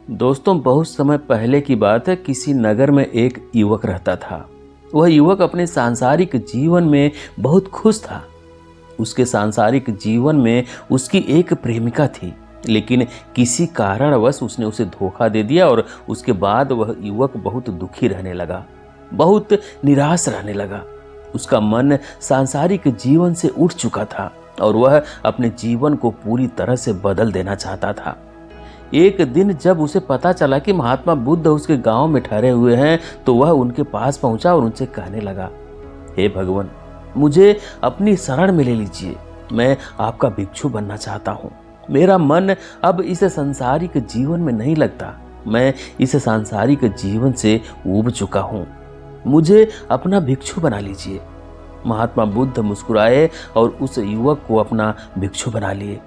दोस्तों, बहुत समय पहले की बात है। किसी नगर में एक युवक रहता था। वह युवक अपने सांसारिक जीवन में बहुत खुश था। उसके सांसारिक जीवन में उसकी एक प्रेमिका थी, लेकिन किसी कारणवश उसने उसे धोखा दे दिया और उसके बाद वह युवक बहुत दुखी रहने लगा, बहुत निराश रहने लगा। उसका मन सांसारिक जीवन से उठ चुका था और वह अपने जीवन को पूरी तरह से बदल देना चाहता था। एक दिन जब उसे पता चला कि महात्मा बुद्ध उसके गांव में ठहरे हुए हैं, तो वह उनके पास पहुंचा और उनसे कहने लगा, हे भगवान, मुझे अपनी शरण में ले लीजिए। मैं आपका भिक्षु बनना चाहता हूँ। मेरा मन अब इस सांसारिक जीवन में नहीं लगता। मैं इस सांसारिक जीवन से ऊब चुका हूँ। मुझे अपना भिक्षु बना लीजिए। महात्मा बुद्ध मुस्कुराए और उस युवक को अपना भिक्षु बना लिए।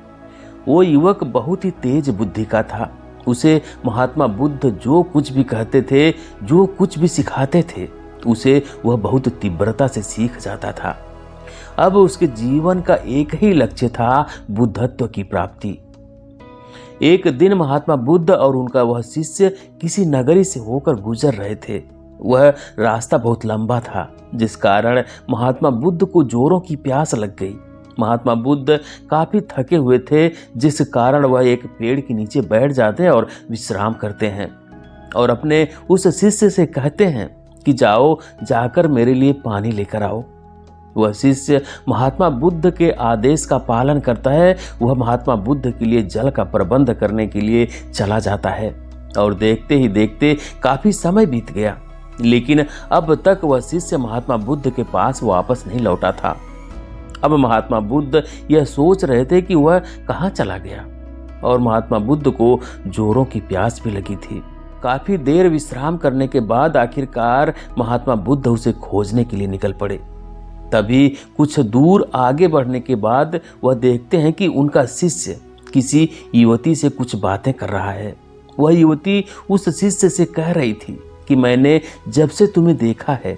वो युवक बहुत ही तेज बुद्धि का था। उसे महात्मा बुद्ध जो कुछ भी कहते थे, जो कुछ भी सिखाते थे, उसे वह बहुत तीव्रता से सीख जाता था। अब उसके जीवन का एक ही लक्ष्य था, बुद्धत्व की प्राप्ति। एक दिन महात्मा बुद्ध और उनका वह शिष्य किसी नगरी से होकर गुजर रहे थे। वह रास्ता बहुत लंबा था, जिस कारण महात्मा बुद्ध को जोरों की प्यास लग गई। महात्मा बुद्ध काफी थके हुए थे, जिस कारण वह एक पेड़ के नीचे बैठ जाते हैं और विश्राम करते हैं और अपने उस शिष्य से कहते हैं कि जाओ, जाकर मेरे लिए पानी लेकर आओ। वह शिष्य महात्मा बुद्ध के आदेश का पालन करता है। वह महात्मा बुद्ध के लिए जल का प्रबंध करने के लिए चला जाता है और देखते ही देखते काफी समय बीत गया, लेकिन अब तक वह शिष्य महात्मा बुद्ध के पास वापस नहीं लौटा था। अब महात्मा बुद्ध यह सोच रहे थे कि वह कहाँ चला गया और महात्मा बुद्ध को जोरों की प्यास भी लगी थी। काफी देर विश्राम करने के बाद आखिरकार महात्मा बुद्ध उसे खोजने के लिए निकल पड़े। तभी कुछ दूर आगे बढ़ने के बाद वह देखते हैं कि उनका शिष्य किसी युवती से कुछ बातें कर रहा है। वह युवती उस शिष्य से कह रही थी कि मैंने जब से तुम्हें देखा है,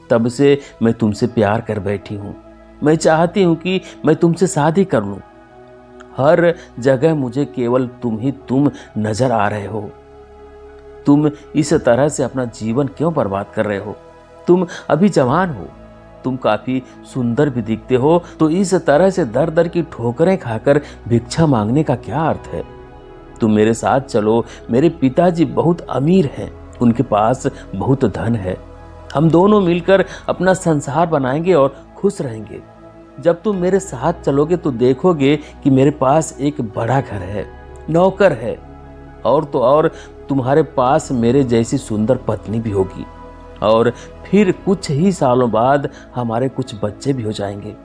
तब से मैं तुमसे प्यार कर बैठी हूँ। मैं चाहती हूँ कि मैं तुमसे शादी कर लूँ। हर जगह मुझे केवल तुम ही तुम नजर आ रहे हो। तुम इस तरह से अपना जीवन क्यों बर्बाद कर रहे हो? तुम अभी जवान हो, तुम काफी सुंदर भी दिखते हो, तो इस तरह से दर दर की ठोकरें खाकर भिक्षा मांगने का क्या अर्थ है? तुम मेरे साथ चलो। मेरे पिताजी बहुत अमीर हैं, उनके पास बहुत धन है। हम दोनों मिलकर अपना संसार बनाएंगे और खुश रहेंगे। जब तुम मेरे साथ चलोगे तो देखोगे कि मेरे पास एक बड़ा घर है, नौकर है, और तो और तुम्हारे पास मेरे जैसी सुंदर पत्नी भी होगी, और फिर कुछ ही सालों बाद हमारे कुछ बच्चे भी हो जाएंगे।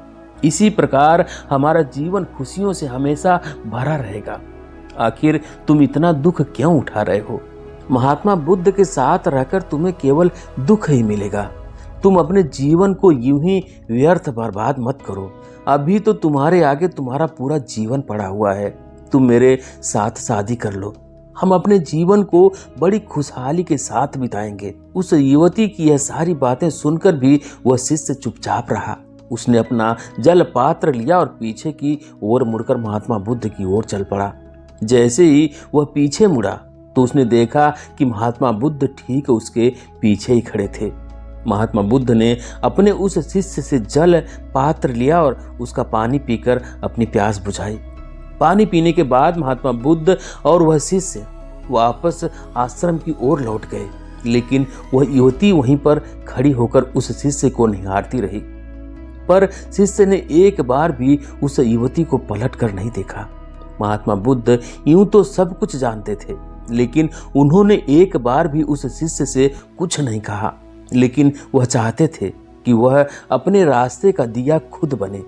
इसी प्रकार हमारा जीवन खुशियों से हमेशा भरा रहेगा। आखिर तुम इतना दुख क्यों उठा रहे हो? महात्मा बुद्ध के साथ रहकर तुम्हें केवल दुख ही मिलेगा। तुम अपने जीवन को यूं ही व्यर्थ बर्बाद मत करो। अभी तो तुम्हारे आगे तुम्हारा पूरा जीवन पड़ा हुआ है। तुम मेरे साथ शादी कर लो। हम अपने जीवन को बड़ी खुशहाली के साथ बिताएंगे। उस युवती की यह सारी बातें सुनकर भी वह शिष्य चुपचाप रहा। उसने अपना जल पात्र लिया और पीछे की ओर मुड़कर महात्मा बुद्ध की ओर चल पड़ा। जैसे ही वह पीछे मुड़ा तो उसने देखा कि महात्मा बुद्ध ठीक उसके पीछे ही खड़े थे। महात्मा बुद्ध ने अपने उस शिष्य से जल पात्र लिया और उसका पानी पीकर अपनी प्यास बुझाई। पानी पीने के बाद महात्मा बुद्ध और वह शिष्य वापस आश्रम की ओर लौट गए, लेकिन वह युवती वहीं पर खड़ी होकर उस शिष्य को निहारती रही। पर शिष्य ने एक बार भी उस युवती को पलट कर नहीं देखा। महात्मा बुद्ध यूं तो सब कुछ जानते थे, लेकिन उन्होंने एक बार भी उस शिष्य से कुछ नहीं कहा। लेकिन वह चाहते थे कि वह अपने रास्ते का दिया खुद बने।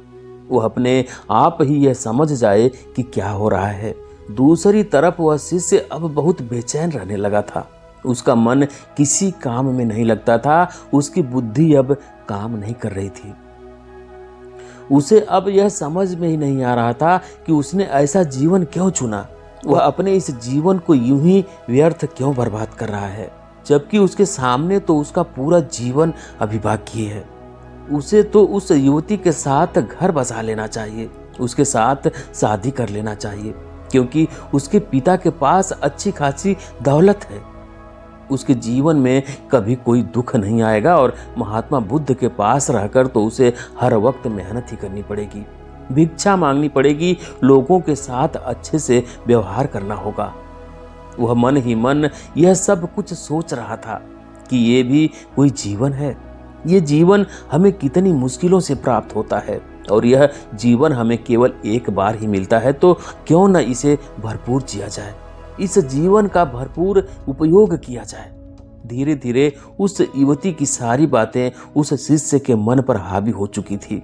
वह अपने आप ही यह समझ जाए कि क्या हो रहा है। दूसरी तरफ वह शिष्य अब बहुत बेचैन रहने लगा था। उसका मन किसी काम में नहीं लगता था। उसकी बुद्धि अब काम नहीं कर रही थी। उसे अब यह समझ में ही नहीं आ रहा था कि उसने ऐसा जीवन क्यों चुना। वह अपने इस जीवन को यूं ही व्यर्थ क्यों बर्बाद कर रहा है, जबकि उसके सामने तो उसका पूरा जीवन अभी बाकी है। उसे तो उस युवती के साथ घर बसा लेना चाहिए, उसके साथ शादी कर लेना चाहिए क्योंकि उसके पिता के पास अच्छी खासी दौलत है। उसके जीवन में कभी कोई दुख नहीं आएगा और महात्मा बुद्ध के पास रहकर तो उसे हर वक्त मेहनत ही करनी पड़ेगी, भिक्षा मांगनी पड़ेगी, लोगों के साथ अच्छे से व्यवहार करना होगा। वह मन ही मन यह सब कुछ सोच रहा था कि ये भी कोई जीवन है। ये जीवन हमें कितनी मुश्किलों से प्राप्त होता है और यह जीवन हमें केवल एक बार ही मिलता है, तो क्यों न इसे भरपूर जिया जाए, इस जीवन का भरपूर उपयोग किया जाए। धीरे धीरे उस युवती की सारी बातें उस शिष्य के मन पर हावी हो चुकी थी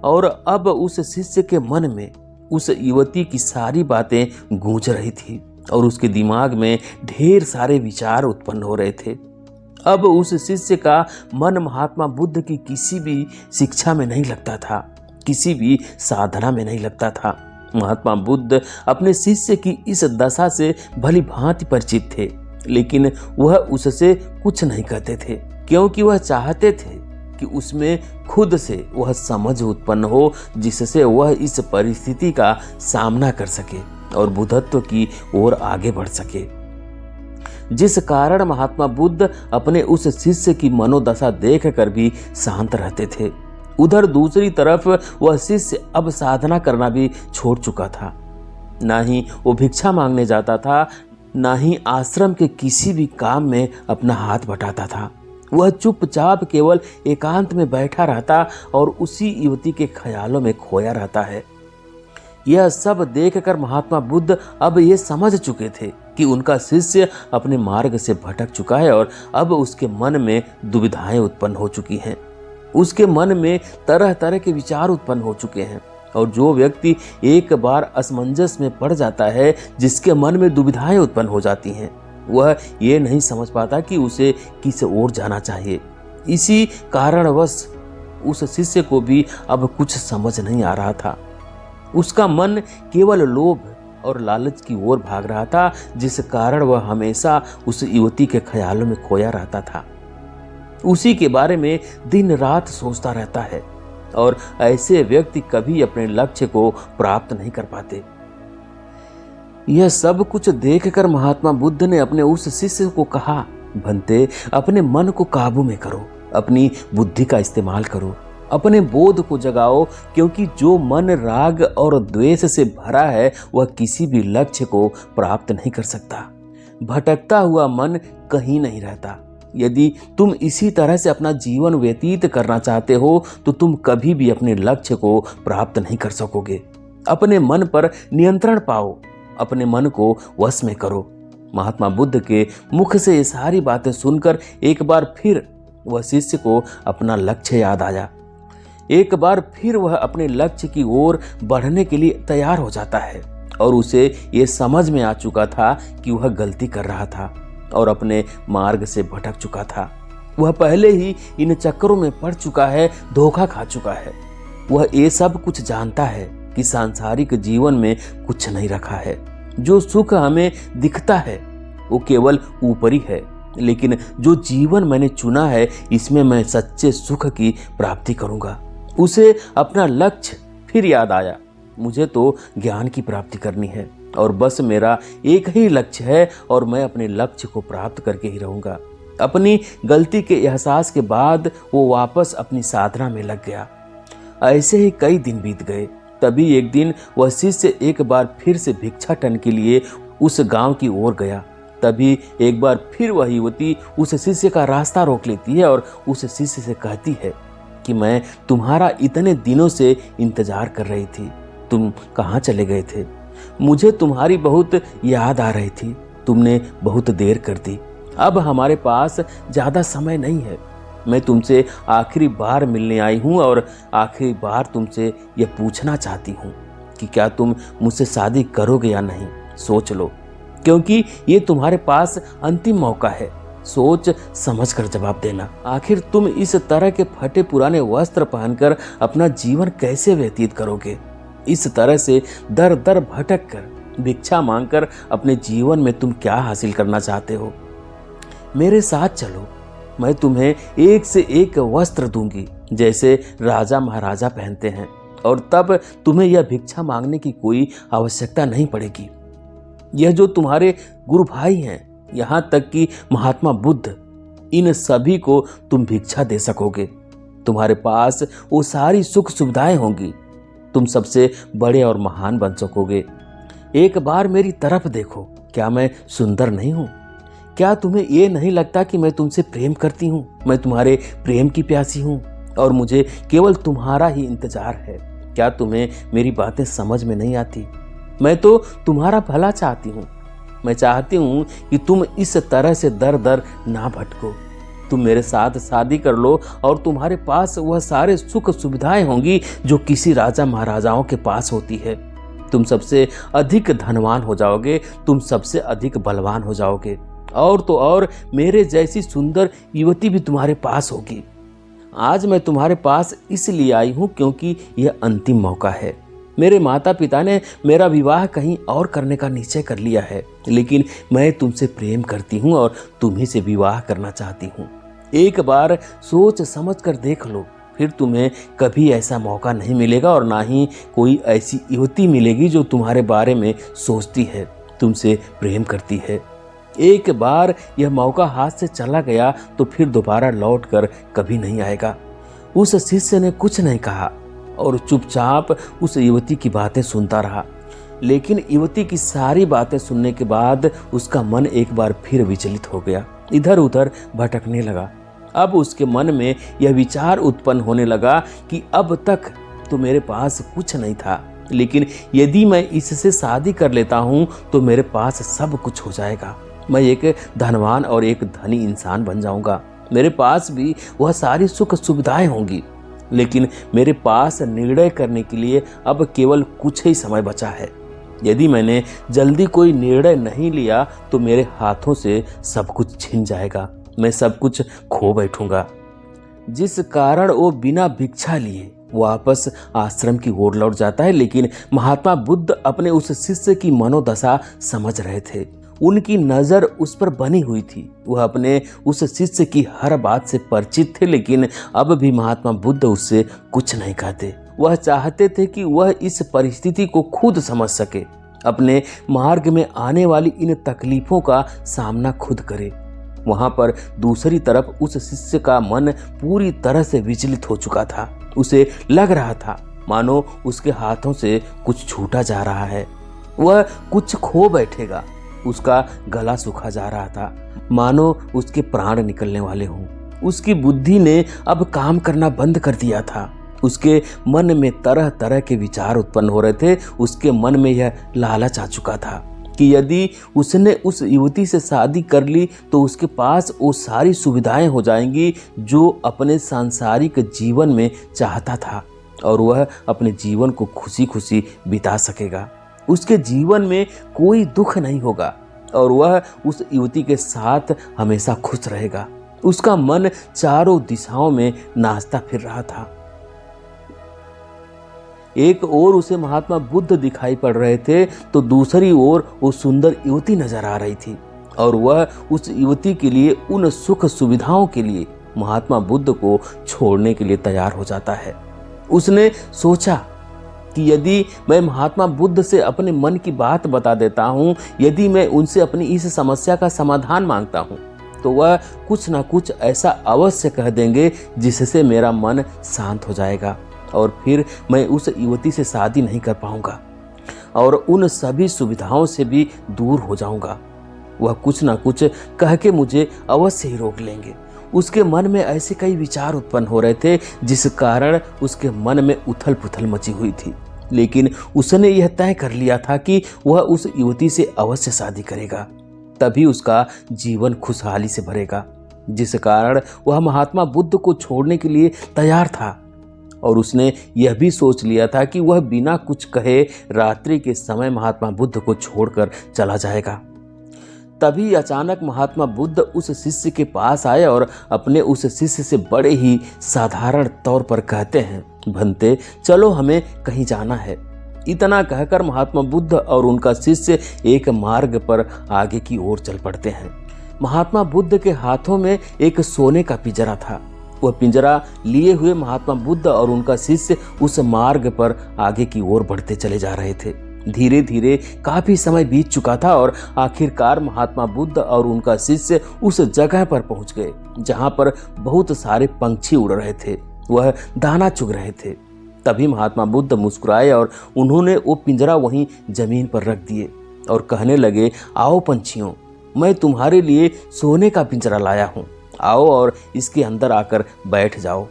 और अब उस शिष्य के मन में उस युवती की सारी बातें गूंज रही थी और उसके दिमाग में ढेर सारे विचार उत्पन्न हो रहे थे। अब उस शिष्य का मन महात्मा बुद्ध की किसी भी शिक्षा में नहीं लगता था, किसी भी साधना में नहीं लगता था। महात्मा बुद्ध अपने शिष्य की इस दशा से भली भांति परिचित थे, लेकिन वह उससे कुछ नहीं कहते थे, क्योंकि वह चाहते थे कि उसमें खुद से वह समझ उत्पन्न हो जिससे वह इस परिस्थिति का सामना कर सके और बुद्धत्व की ओर आगे बढ़ सके। जिस कारण महात्मा बुद्ध अपने उस शिष्य की मनोदशा देखकर भी शांत रहते थे, उधर दूसरी तरफ वह शिष्य अब साधना करना भी छोड़ चुका था। ना ही वो भिक्षा मांगने जाता था, ना ही आश्रम के किसी भी काम में अपना हाथ बटाता था। वह चुपचाप केवल एकांत में बैठा रहता और उसी युवती के ख्यालों में खोया रहता है। यह सब देखकर महात्मा बुद्ध अब ये समझ चुके थे कि उनका शिष्य अपने मार्ग से भटक चुका है और अब उसके मन में दुविधाएं उत्पन्न हो चुकी हैं। उसके मन में तरह तरह के विचार उत्पन्न हो चुके हैं और जो व्यक्ति एक बार असमंजस में पड़ जाता है, जिसके मन में दुविधाएं उत्पन्न हो जाती हैं, वह ये नहीं समझ पाता कि उसे किस ओर जाना चाहिए। इसी कारणवश उस शिष्य को भी अब कुछ समझ नहीं आ रहा था। उसका मन केवल लोभ और लालच की ओर भाग रहा था, जिस कारण वह हमेशा उस युवती के ख्यालों में खोया रहता था। उसी के बारे में दिन रात सोचता रहता है और ऐसे व्यक्ति कभी अपने लक्ष्य को प्राप्त नहीं कर पाते। यह सब कुछ देखकर महात्मा बुद्ध ने अपने उस शिष्य को कहा, भंते, अपने मन को काबू में करो, अपनी बुद्धि का इस्तेमाल करो, अपने बोध को जगाओ, क्योंकि जो मन राग और द्वेष से भरा है वह किसी भी लक्ष्य को प्राप्त नहीं कर सकता। भटकता हुआ मन कहीं नहीं रहता। यदि तुम इसी तरह से अपना जीवन व्यतीत करना चाहते हो तो तुम कभी भी अपने लक्ष्य को प्राप्त नहीं कर सकोगे। अपने मन पर नियंत्रण पाओ, अपने मन को वश में करो। महात्मा बुद्ध के मुख से ये सारी बातें सुनकर एक बार फिर वह शिष्य को अपना लक्ष्य याद आया। एक बार फिर वह अपने लक्ष्य की ओर बढ़ने के लिए तैयार हो जाता है और उसे ये समझ में आ चुका था कि वह गलती कर रहा था और अपने मार्ग से भटक चुका था। वह पहले ही इन चक्करों में पड़ चुका है, धोखा खा चुका है। वह ये सब कुछ जानता है कि सांसारिक जीवन में कुछ नहीं रखा है। जो सुख हमें दिखता है वो केवल ऊपरी है, लेकिन जो जीवन मैंने चुना है इसमें मैं सच्चे सुख की प्राप्ति करूंगा। उसे अपना लक्ष्य फिर याद आया, मुझे तो ज्ञान की प्राप्ति करनी है और बस मेरा एक ही लक्ष्य है और मैं अपने लक्ष्य को प्राप्त करके ही रहूंगा। अपनी गलती के एहसास के बाद वो वापस अपनी साधना में लग गया। ऐसे ही कई दिन बीत गए। तभी एक दिन वह शिष्य एक बार फिर से भिक्षाटन के लिए उस गांव की ओर गया। तभी एक बार फिर वह युवती उस शिष्य का रास्ता रोक लेती है और उस शिष्य से कहती है कि मैं तुम्हारा इतने दिनों से इंतजार कर रही थी, तुम कहाँ चले गए थे? मुझे तुम्हारी बहुत याद आ रही थी, तुमने बहुत देर कर दी। अब हमारे पास ज़्यादा समय नहीं है। मैं तुमसे आखिरी बार मिलने आई हूँ और आखिरी बार तुमसे यह पूछना चाहती हूँ कि क्या तुम मुझसे शादी करोगे या नहीं। सोच लो, क्योंकि ये तुम्हारे पास अंतिम मौका है। सोच समझ कर जवाब देना। आखिर तुम इस तरह के फटे पुराने वस्त्र पहनकर अपना जीवन कैसे व्यतीत करोगे? इस तरह से दर दर भटक कर भिक्षा मांगकर अपने जीवन में तुम क्या हासिल करना चाहते हो? मेरे साथ चलो, मैं तुम्हें एक से एक वस्त्र दूंगी जैसे राजा महाराजा पहनते हैं, और तब तुम्हें यह भिक्षा मांगने की कोई आवश्यकता नहीं पड़ेगी। यह जो तुम्हारे गुरु भाई हैं, यहाँ तक कि महात्मा बुद्ध, इन सभी को तुम भिक्षा दे सकोगे। तुम्हारे पास वो सारी सुख सुविधाएं होंगी। तुम सबसे बड़े और महान बन सकोगे। एक बार मेरी तरफ देखो, क्या मैं सुंदर नहीं हूं? क्या तुम्हें ये नहीं लगता कि मैं तुमसे प्रेम करती हूं? मैं तुम्हारे प्रेम की प्यासी हूं और मुझे केवल तुम्हारा ही इंतजार है। क्या तुम्हें मेरी बातें समझ में नहीं आती? मैं तो तुम्हारा भला चाहती हूँ। मैं चाहती हूँ कि तुम इस तरह से दर दर ना भटको। तुम मेरे साथ शादी कर लो और तुम्हारे पास वह सारे सुख सुविधाएं होंगी जो किसी राजा महाराजाओं के पास होती है। तुम सबसे अधिक धनवान हो जाओगे, तुम सबसे अधिक बलवान हो जाओगे, और तो और मेरे जैसी सुंदर युवती भी तुम्हारे पास होगी। आज मैं तुम्हारे पास इसलिए आई हूँ क्योंकि यह अंतिम मौका है। मेरे माता पिता ने मेरा विवाह कहीं और करने का निश्चय कर लिया है, लेकिन मैं तुमसे प्रेम करती हूँ और तुम्ही से विवाह करना चाहती हूँ। एक बार सोच समझ कर देख लो, फिर तुम्हें कभी ऐसा मौका नहीं मिलेगा और ना ही कोई ऐसी युवती मिलेगी जो तुम्हारे बारे में सोचती है, तुमसे प्रेम करती है। एक बार यह मौका हाथ से चला गया तो फिर दोबारा लौट कर कभी नहीं आएगा। उस शिष्य ने कुछ नहीं कहा और चुपचाप उस युवती की बातें सुनता रहा। लेकिन युवती की सारी बातें सुनने के बाद उसका मन एक बार फिर विचलित हो गया, इधर उधर भटकने लगा। अब उसके मन में यह विचार उत्पन्न होने लगा कि अब तक तो मेरे पास कुछ नहीं था, लेकिन यदि मैं इससे शादी कर लेता हूँ तो मेरे पास सब कुछ हो जाएगा। मैं एक धनवान और एक धनी इंसान बन जाऊंगा। मेरे पास भी वह सारी सुख सुविधाएं होंगी, लेकिन मेरे पास निर्णय करने के लिए अब केवल कुछ ही समय बचा है। यदि मैंने जल्दी कोई निर्णय नहीं लिया तो मेरे हाथों से सब कुछ छिन जाएगा, मैं सब कुछ खो बैठूंगा। जिस कारण वो बिना भिक्षा लिए वापस आश्रम की ओर लौट जाता है। लेकिन महात्मा बुद्ध अपने उस शिष्य की मनोदशा समझ रहे थे। उनकी नजर उस पर बनी हुई थी। वह अपने उस शिष्य की हर बात से परिचित थे, लेकिन अब भी महात्मा बुद्ध उससे कुछ नहीं कहते। वह चाहते थे कि वह इस परिस्थिति को खुद समझ सके, अपने मार्ग में आने वाली इन तकलीफों का सामना खुद करे। वहां पर दूसरी तरफ उस शिष्य का मन पूरी तरह से विचलित हो चुका था। उसे लग रहा था मानो उसके हाथों से कुछ छूटा जा रहा है, वह कुछ खो बैठेगा। उसका गला सूखा जा रहा था, मानो उसके प्राण निकलने वाले हों। उसकी बुद्धि ने अब काम करना बंद कर दिया था। उसके मन में तरह तरह के विचार उत्पन्न हो रहे थे। उसके मन में यह लालच आ चुका था कि यदि उसने उस युवती से शादी कर ली तो उसके पास वो सारी सुविधाएं हो जाएंगी जो अपने सांसारिक जीवन में चाहता था, और वह अपने जीवन को खुशी खुशी बिता सकेगा। उसके जीवन में कोई दुख नहीं होगा और वह उस युवती के साथ हमेशा खुश रहेगा। उसका मन चारों दिशाओं में नाचता फिर रहा था। एक ओर उसे महात्मा बुद्ध दिखाई पड़ रहे थे तो दूसरी ओर वो सुंदर युवती नजर आ रही थी, और वह उस युवती के लिए, उन सुख सुविधाओं के लिए महात्मा बुद्ध को छोड़ने के लिए तैयार हो जाता है। उसने सोचा कि यदि मैं महात्मा बुद्ध से अपने मन की बात बता देता हूँ, यदि मैं उनसे अपनी इस समस्या का समाधान मांगता हूँ, तो वह कुछ ना कुछ ऐसा अवश्य कह देंगे जिससे मेरा मन शांत हो जाएगा, और फिर मैं उस युवती से शादी नहीं कर पाऊंगा और उन सभी सुविधाओं से भी दूर हो जाऊंगा। वह कुछ ना कुछ कह के मुझे अवश्य ही रोक लेंगे। उसके मन में ऐसे कई विचार उत्पन्न हो रहे थे जिस कारण उसके मन में उथल पुथल मची हुई थी, लेकिन उसने यह तय कर लिया था कि वह उस युवती से अवश्य शादी करेगा, तभी उसका जीवन खुशहाली से भरेगा। जिस कारण वह महात्मा बुद्ध को छोड़ने के लिए तैयार था, और उसने यह भी सोच लिया था कि वह बिना कुछ कहे रात्रि के समय महात्मा बुद्ध को छोड़कर चला जाएगा। तभी अचानक महात्मा बुद्ध उस शिष्य के पास आए और अपने उस शिष्य से बड़े ही साधारण तौर पर कहते हैं, भंते चलो हमें कहीं जाना है। इतना कहकर महात्मा बुद्ध और उनका शिष्य एक मार्ग पर आगे की ओर चल पड़ते हैं। महात्मा बुद्ध के हाथों में एक सोने का पिंजरा था। वह पिंजरा लिए हुए महात्मा बुद्ध और उनका शिष्य उस मार्ग पर आगे की ओर बढ़ते चले जा रहे थे। धीरे धीरे काफी समय बीत चुका था और आखिरकार महात्मा बुद्ध और उनका शिष्य उस जगह पर पहुंच गए जहां पर बहुत सारे पंछी उड़ रहे थे, वह दाना चुग रहे थे। तभी महात्मा बुद्ध मुस्कुराए और उन्होंने वो पिंजरा वहीं जमीन पर रख दिए और कहने लगे, आओ पंछियों, मैं तुम्हारे लिए सोने का पिंजरा लाया हूँ, आओ और इसके अंदर आकर बैठ जाओ,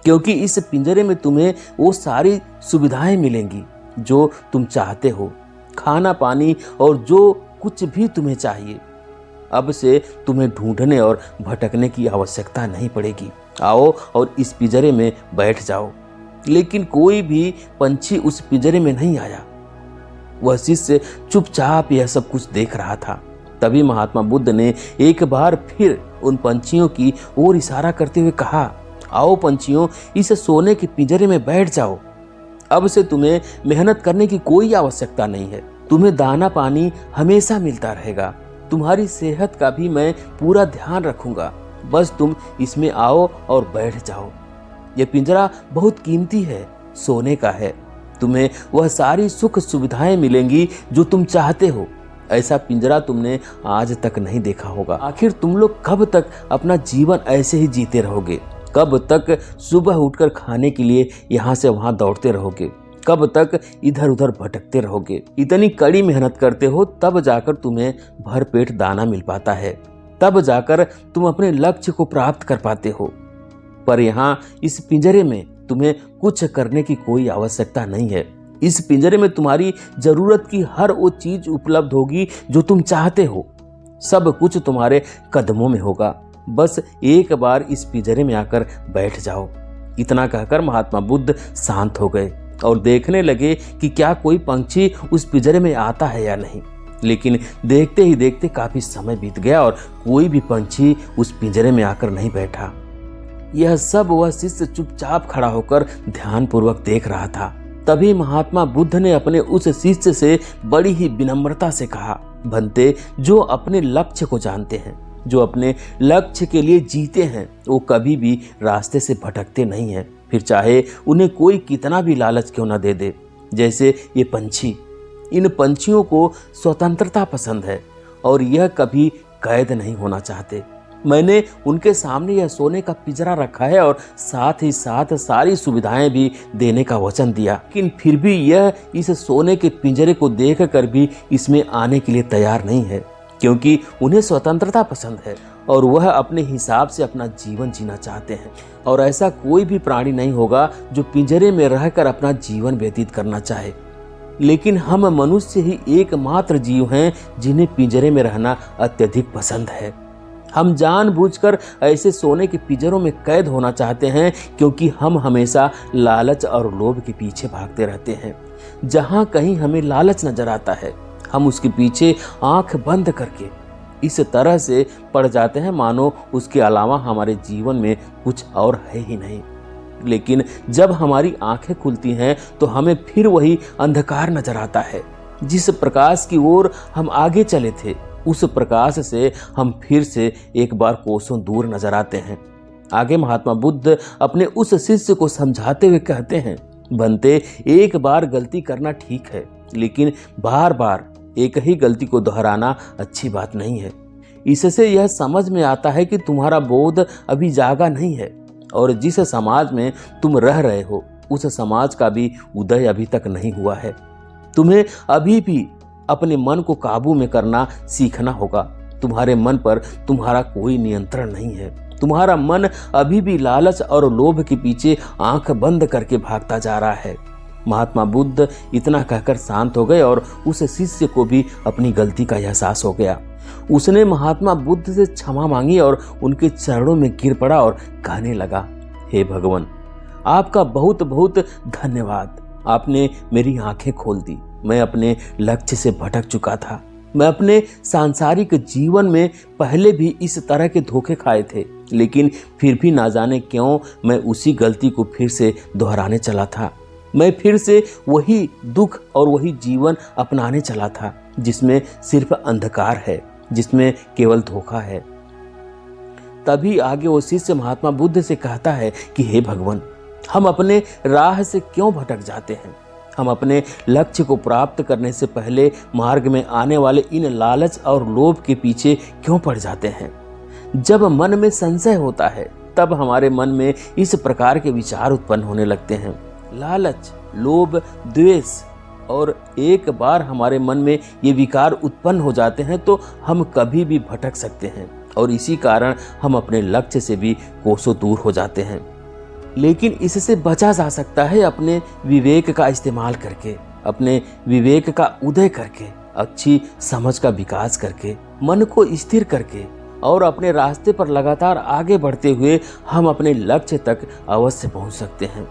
क्योंकि इस पिंजरे में तुम्हें वो सारी सुविधाएं मिलेंगी जो तुम चाहते हो, खाना पानी और जो कुछ भी तुम्हें चाहिए। अब से तुम्हें ढूंढने और भटकने की आवश्यकता नहीं पड़ेगी, आओ और इस पिंजरे में बैठ जाओ। लेकिन कोई भी पंछी उस पिंजरे में नहीं आया। वह शिष्य चुपचाप यह सब कुछ देख रहा था। तभी महात्मा बुद्ध ने एक बार फिर उन पंछियों की ओर इशारा करते हुए कहा, आओ पंछियों, इस सोने के पिंजरे में बैठ जाओ। अब से तुम्हें मेहनत करने की कोई आवश्यकता नहीं है, तुम्हें दाना पानी हमेशा मिलता रहेगा, तुम्हारी सेहत का भी मैं पूरा ध्यान रखूंगा, बस तुम इसमें आओ और बैठ जाओ। यह पिंजरा बहुत कीमती है, सोने का है, तुम्हें वह सारी सुख सुविधाएं मिलेंगी जो तुम चाहते हो। ऐसा पिंजरा तुमने आज तक नहीं देखा होगा। आखिर तुम लोग कब तक अपना जीवन ऐसे ही जीते रहोगे? कब तक सुबह उठकर खाने के लिए यहाँ से वहाँ दौड़ते रहोगे? कब तक इधर उधर भटकते रहोगे? इतनी कड़ी मेहनत करते हो तब जाकर तुम्हें भरपेट दाना मिल पाता है, तब जाकर तुम अपने लक्ष्य को प्राप्त कर पाते हो। पर यहाँ इस पिंजरे में तुम्हें कुछ करने की कोई आवश्यकता नहीं है। इस पिंजरे में तुम्हारी जरूरत की हर वो चीज उपलब्ध होगी जो तुम चाहते हो, सब कुछ तुम्हारे कदमों में होगा, बस एक बार इस पिंजरे में आकर बैठ जाओ। इतना कहकर महात्मा बुद्ध शांत हो गए और देखने लगे कि क्या कोई पंछी उस पिंजरे में आता है या नहीं। लेकिन देखते ही देखते काफी समय बीत गया और कोई भी पंछी उस पिंजरे में आकर नहीं बैठा। यह सब वह शिष्य चुपचाप खड़ा होकर ध्यानपूर्वक देख रहा था। तभी महात्मा बुद्ध ने अपने उस शिष्य से बड़ी ही विनम्रता से कहा, भंते, जो अपने लक्ष्य को जानते हैं, जो अपने लक्ष्य के लिए जीते हैं, वो कभी भी रास्ते से भटकते नहीं हैं, फिर चाहे उन्हें कोई कितना भी लालच क्यों न दे दे। जैसे ये पंछी, इन पंछियों को स्वतंत्रता पसंद है और यह कभी कैद नहीं होना चाहते। मैंने उनके सामने यह सोने का पिंजरा रखा है और साथ ही साथ सारी सुविधाएं भी देने का वचन दिया, लेकिन फिर भी यह इस सोने के पिंजरे को देखकर भी इसमें आने के लिए तैयार नहीं है, क्योंकि उन्हें स्वतंत्रता पसंद है और वह अपने हिसाब से अपना जीवन जीना चाहते हैं। और ऐसा कोई भी प्राणी नहीं होगा जो पिंजरे में रहकर अपना जीवन व्यतीत करना चाहे। लेकिन हम मनुष्य ही एकमात्र जीव हैं जिन्हें पिंजरे में रहना अत्यधिक पसंद है। हम जानबूझकर ऐसे सोने के पिंजरों में कैद होना चाहते हैं, क्योंकि हम हमेशा लालच और लोभ के पीछे भागते रहते हैं। जहां कहीं हमें लालच नजर आता है, हम उसके पीछे आंख बंद करके इस तरह से पड़ जाते हैं मानो उसके अलावा हमारे जीवन में कुछ और है ही नहीं। लेकिन जब हमारी आंखें खुलती हैं तो हमें फिर वही अंधकार नजर आता है। जिस प्रकाश की ओर हम आगे चले थे, उस प्रकाश से हम फिर से एक बार कोसों दूर नजर आते हैं। आगे महात्मा बुद्ध अपने उस शिष्य को समझाते हुए कहते हैं, बनते, एक बार गलती करना ठीक है, लेकिन बार बार एक ही गलती को दोहराना अच्छी बात नहीं है। इससे यह समझ में आता है कि तुम्हारा बोध अभी जागा नहीं है और जिस समाज में तुम रह रहे हो उस समाज का भी उदय अभी तक नहीं हुआ है। तुम्हें अभी भी अपने मन को काबू में करना सीखना होगा। तुम्हारे मन पर तुम्हारा कोई नियंत्रण नहीं है। तुम्हारा मन अभी भी लालच और लोभ के पीछे आंख बंद करके भागता जा रहा है। महात्मा बुद्ध इतना कहकर शांत हो गए और उस शिष्य को भी अपनी गलती का एहसास हो गया। उसने महात्मा बुद्ध से क्षमा मांगी और उनके चरणों में गिर पड़ा और कहने लगा, हे भगवान, आपका बहुत बहुत धन्यवाद। आपने मेरी आंखें खोल दी। मैं अपने लक्ष्य से भटक चुका था। मैं अपने सांसारिक जीवन में पहले भी इस तरह के धोखे खाए थे, लेकिन फिर भी ना जाने क्यों मैं उसी गलती को फिर से दोहराने चला था। मैं फिर से वही दुख और वही जीवन अपनाने चला था जिसमें सिर्फ अंधकार है, जिसमें केवल धोखा है। तभी आगे वो शिष्य महात्मा बुद्ध से कहता है कि हे भगवान, हम अपने राह से क्यों भटक जाते हैं? हम अपने लक्ष्य को प्राप्त करने से पहले मार्ग में आने वाले इन लालच और लोभ के पीछे क्यों पड़ जाते हैं? जब मन में संशय होता है तब हमारे मन में इस प्रकार के विचार उत्पन्न होने लगते हैं। लालच, लोभ, द्वेष, और एक बार हमारे मन में ये विकार उत्पन्न हो जाते हैं तो हम कभी भी भटक सकते हैं और इसी कारण हम अपने लक्ष्य से भी कोसों दूर हो जाते हैं। लेकिन इससे बचा जा सकता है अपने विवेक का इस्तेमाल करके, अपने विवेक का उदय करके, अच्छी समझ का विकास करके, मन को स्थिर करके और अपने रास्ते पर लगातार आगे बढ़ते हुए हम अपने लक्ष्य तक अवश्य पहुंच सकते हैं।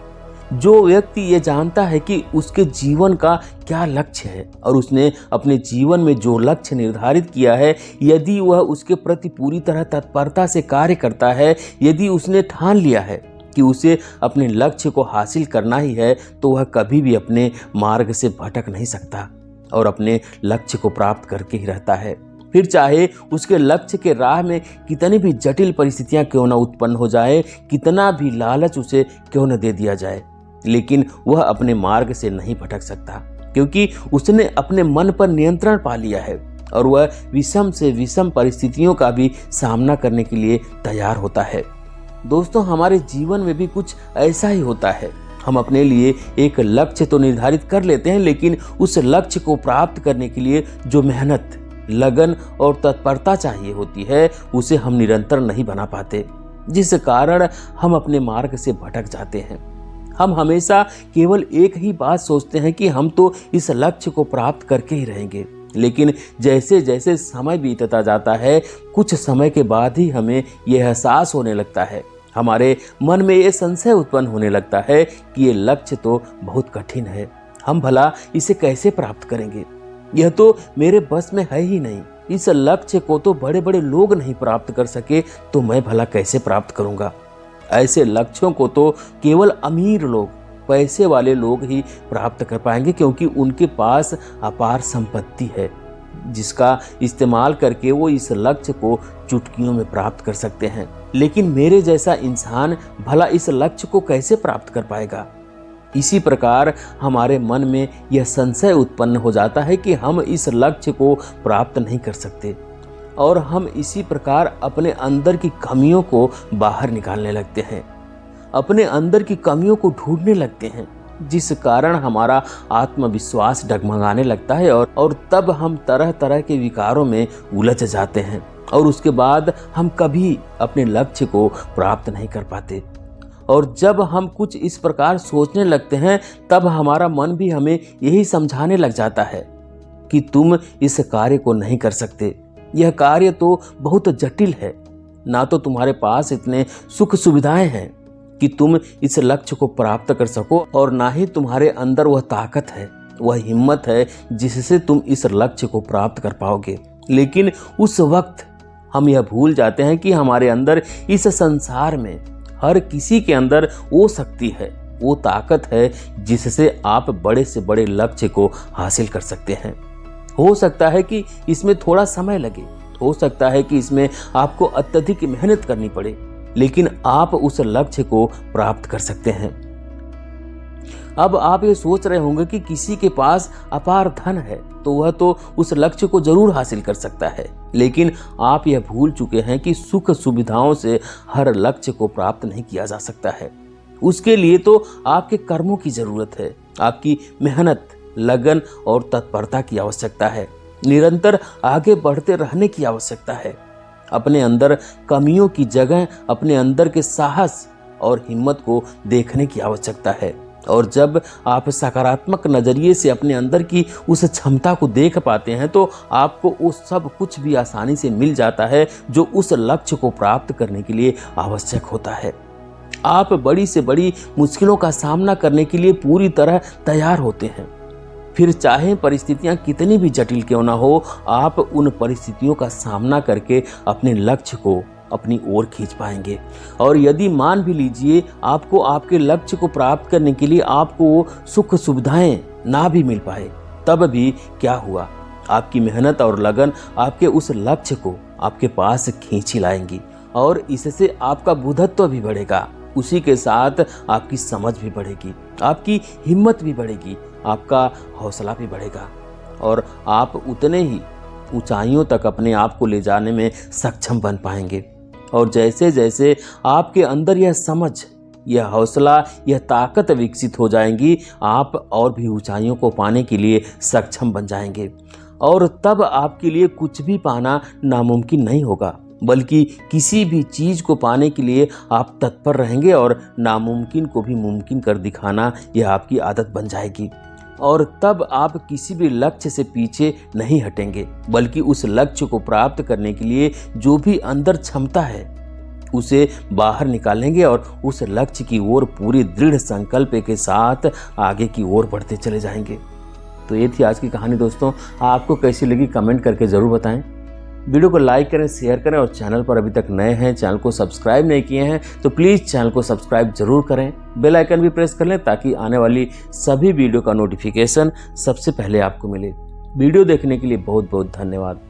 जो व्यक्ति ये जानता है कि उसके जीवन का क्या लक्ष्य है और उसने अपने जीवन में जो लक्ष्य निर्धारित किया है, यदि वह उसके प्रति पूरी तरह तत्परता से कार्य करता है, यदि उसने ठान लिया है कि उसे अपने लक्ष्य को हासिल करना ही है, तो वह कभी भी अपने मार्ग से भटक नहीं सकता और अपने लक्ष्य को प्राप्त करके ही रहता है। फिर चाहे उसके लक्ष्य के राह में कितनी भी जटिल परिस्थितियां क्यों न उत्पन्न हो जाए, कितना भी लालच उसे क्यों न दे दिया जाए, लेकिन वह अपने मार्ग से नहीं भटक सकता, क्योंकि उसने अपने मन पर नियंत्रण पा लिया है और वह विषम से विषम परिस्थितियों का भी सामना करने के लिए तैयार होता है। दोस्तों, हमारे जीवन में भी कुछ ऐसा ही होता है। हम अपने लिए एक लक्ष्य तो निर्धारित कर लेते हैं, लेकिन उस लक्ष्य को प्राप्त करने के लिए जो मेहनत, लगन और तत्परता चाहिए होती है, उसे हम निरंतर नहीं बना पाते, जिस कारण हम अपने मार्ग से भटक जाते हैं। हम हमेशा केवल एक ही बात सोचते हैं कि हम तो इस लक्ष्य को प्राप्त करके ही रहेंगे, लेकिन जैसे जैसे समय बीतता जाता है, कुछ समय के बाद ही हमें यह एहसास होने लगता है, हमारे मन में ये संशय उत्पन्न होने लगता है कि ये लक्ष्य तो बहुत कठिन है, हम भला इसे कैसे प्राप्त करेंगे? यह तो मेरे बस में है ही नहीं। इस लक्ष्य को तो बड़े बड़े लोग नहीं प्राप्त कर सके, तो मैं भला कैसे प्राप्त करूंगा? ऐसे लक्ष्यों को तो केवल अमीर लोग, पैसे वाले लोग ही प्राप्त कर पाएंगे, क्योंकि उनके पास अपार संपत्ति है, जिसका इस्तेमाल करके वो इस लक्ष्य को चुटकियों में प्राप्त कर सकते हैं। लेकिन मेरे जैसा इंसान भला इस लक्ष्य को कैसे प्राप्त कर पाएगा? इसी प्रकार हमारे मन में यह संशय उत्पन्न हो जाता है कि हम इस लक्ष्य को प्राप्त नहीं कर सकते और हम इसी प्रकार अपने अंदर की कमियों को बाहर निकालने लगते हैं, अपने अंदर की कमियों को ढूंढने लगते हैं, जिस कारण हमारा आत्मविश्वास डगमगाने लगता है और तब हम तरह तरह के विकारों में उलझ जाते हैं और उसके बाद हम कभी अपने लक्ष्य को प्राप्त नहीं कर पाते। और जब हम कुछ इस प्रकार सोचने लगते हैं, तब हमारा मन भी हमें यही समझाने लग जाता है कि तुम इस कार्य को नहीं कर सकते, यह कार्य तो बहुत जटिल है, ना तो तुम्हारे पास इतने सुख सुविधाएं हैं कि तुम इस लक्ष्य को प्राप्त कर सको, और ना ही तुम्हारे अंदर वह ताकत है, वह हिम्मत है जिससे तुम इस लक्ष्य को प्राप्त कर पाओगे। लेकिन उस वक्त हम यह भूल जाते हैं कि हमारे अंदर, इस संसार में हर किसी के अंदर वो शक्ति है, वो ताकत है जिससे आप बड़े से बड़े लक्ष्य को हासिल कर सकते हैं। हो सकता है कि इसमें थोड़ा समय लगे, हो सकता है कि इसमें आपको अत्यधिक मेहनत करनी पड़े, लेकिन आप उस लक्ष्य को प्राप्त कर सकते हैं। अब आप ये सोच रहे होंगे कि किसी के पास अपार धन है तो वह तो उस लक्ष्य को जरूर हासिल कर सकता है, लेकिन आप यह भूल चुके हैं कि सुख सुविधाओं से हर लक्ष्य को प्राप्त नहीं किया जा सकता है। उसके लिए तो आपके कर्मों की जरूरत है, आपकी मेहनत, लगन और तत्परता की आवश्यकता है, निरंतर आगे बढ़ते रहने की आवश्यकता है। अपने अंदर कमियों की जगह अपने अंदर के साहस और हिम्मत को देखने की आवश्यकता है, और जब आप सकारात्मक नजरिए से अपने अंदर की उस क्षमता को देख पाते हैं तो आपको वो सब कुछ भी आसानी से मिल जाता है जो उस लक्ष्य को प्राप्त करने के लिए आवश्यक होता है। आप बड़ी से बड़ी मुश्किलों का सामना करने के लिए पूरी तरह तैयार होते हैं। फिर चाहे परिस्थितियां कितनी भी जटिल क्यों ना हो, आप उन परिस्थितियों का सामना करके अपने लक्ष्य को अपनी ओर खींच पाएंगे। और यदि मान भी लीजिए आपको आपके लक्ष्य को प्राप्त करने के लिए आपको सुख सुविधाएं ना भी मिल पाए, तब भी क्या हुआ, आपकी मेहनत और लगन आपके उस लक्ष्य को आपके पास खींच ही लाएंगी और इससे आपका बुद्धत्व भी बढ़ेगा। उसी के साथ आपकी समझ भी बढ़ेगी, आपकी हिम्मत भी बढ़ेगी, आपका हौसला भी बढ़ेगा और आप उतने ही ऊंचाइयों तक अपने आप को ले जाने में सक्षम बन पाएंगे। और जैसे जैसे आपके अंदर यह समझ, यह हौसला, यह ताकत विकसित हो जाएंगी, आप और भी ऊंचाइयों को पाने के लिए सक्षम बन जाएंगे। और तब आपके लिए कुछ भी पाना नामुमकिन नहीं होगा, बल्कि किसी भी चीज़ को पाने के लिए आप तत्पर रहेंगे और नामुमकिन को भी मुमकिन कर दिखाना यह आपकी आदत बन जाएगी। और तब आप किसी भी लक्ष्य से पीछे नहीं हटेंगे, बल्कि उस लक्ष्य को प्राप्त करने के लिए जो भी अंदर क्षमता है उसे बाहर निकालेंगे और उस लक्ष्य की ओर पूरी दृढ़ संकल्प के साथ आगे की ओर बढ़ते चले जाएंगे। तो ये थी आज की कहानी दोस्तों। आपको कैसी लगी कमेंट करके ज़रूर बताएं। वीडियो को लाइक करें, शेयर करें और चैनल पर अभी तक नए हैं, चैनल को सब्सक्राइब नहीं किए हैं तो प्लीज़ चैनल को सब्सक्राइब जरूर करें। बेल आइकन भी प्रेस कर लें ताकि आने वाली सभी वीडियो का नोटिफिकेशन सबसे पहले आपको मिले। वीडियो देखने के लिए बहुत बहुत धन्यवाद।